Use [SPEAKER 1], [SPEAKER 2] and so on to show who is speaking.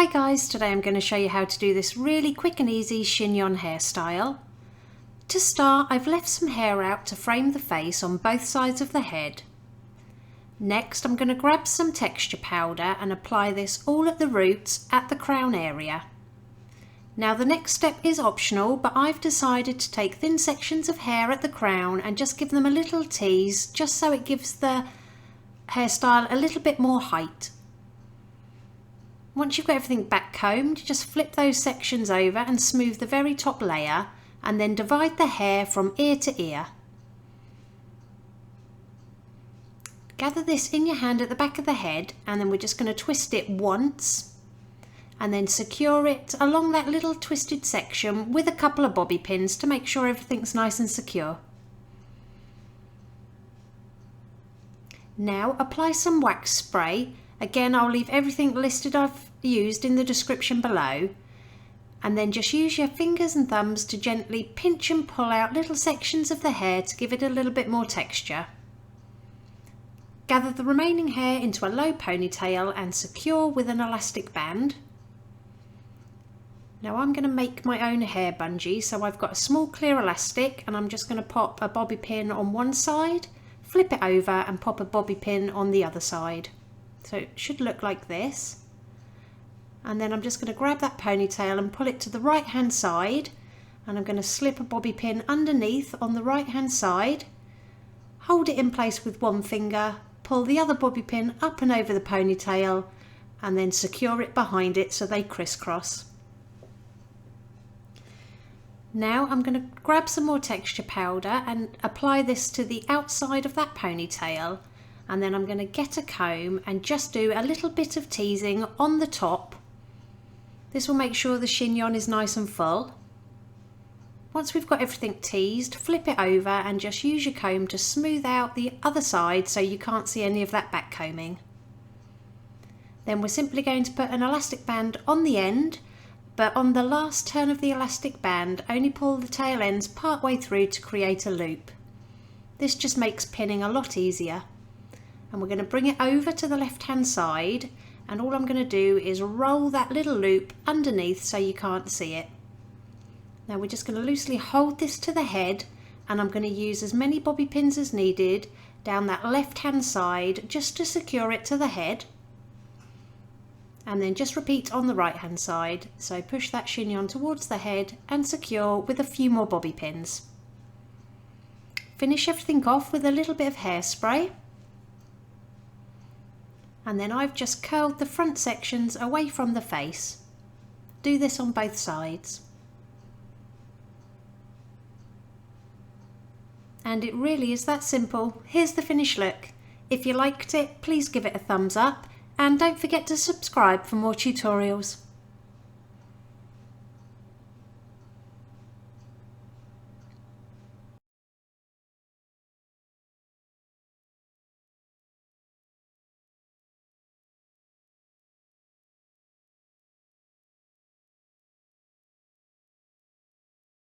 [SPEAKER 1] Hi guys, today I'm going to show you how to do this really quick and easy chignon hairstyle. To start, I've left some hair out to frame the face on both sides of the head. Next, I'm going to grab some texture powder and apply this all at the roots at the crown area. Now the next step is optional, but I've decided to take thin sections of hair at the crown and just give them a little tease, just so it gives the hairstyle a little bit more height. Once you've got everything back combed, just flip those sections over and smooth the very top layer, and then divide the hair from ear to ear. Gather this in your hand at the back of the head, and then we're just going to twist it once and then secure it along that little twisted section with a couple of bobby pins to make sure everything's nice and secure. Now apply some wax spray. Again, I'll leave everything listed I've used in the description below, and then just use your fingers and thumbs to gently pinch and pull out little sections of the hair to give it a little bit more texture. Gather the remaining hair into a low ponytail and secure with an elastic band. Now I'm going to make my own hair bungee, so I've got a small clear elastic and I'm just going to pop a bobby pin on one side, flip it over and pop a bobby pin on the other side. So it should look like this. And then I'm just going to grab that ponytail and pull it to the right hand side, and I'm going to slip a bobby pin underneath on the right hand side, hold it in place with one finger, pull the other bobby pin up and over the ponytail, and then secure it behind it so they crisscross. Now I'm going to grab some more texture powder and apply this to the outside of that ponytail, and then I'm going to get a comb and just do a little bit of teasing on the top. This will make sure the chignon is nice and full. Once we've got everything teased, flip it over and just use your comb to smooth out the other side so you can't see any of that back combing. Then we're simply going to put an elastic band on the end, but on the last turn of the elastic band, only pull the tail ends part way through to create a loop. This just makes pinning a lot easier. And we're going to bring it over to the left hand side, and all I'm going to do is roll that little loop underneath so you can't see it. Now we're just going to loosely hold this to the head, and I'm going to use as many bobby pins as needed down that left hand side just to secure it to the head, and then just repeat on the right hand side. So push that chignon towards the head and secure with a few more bobby pins. Finish everything off with a little bit of hairspray. And then I've just curled the front sections away from the face. Do this on both sides. And it really is that simple. Here's the finished look. If you liked it, please give it a thumbs up, and don't forget to subscribe for more tutorials.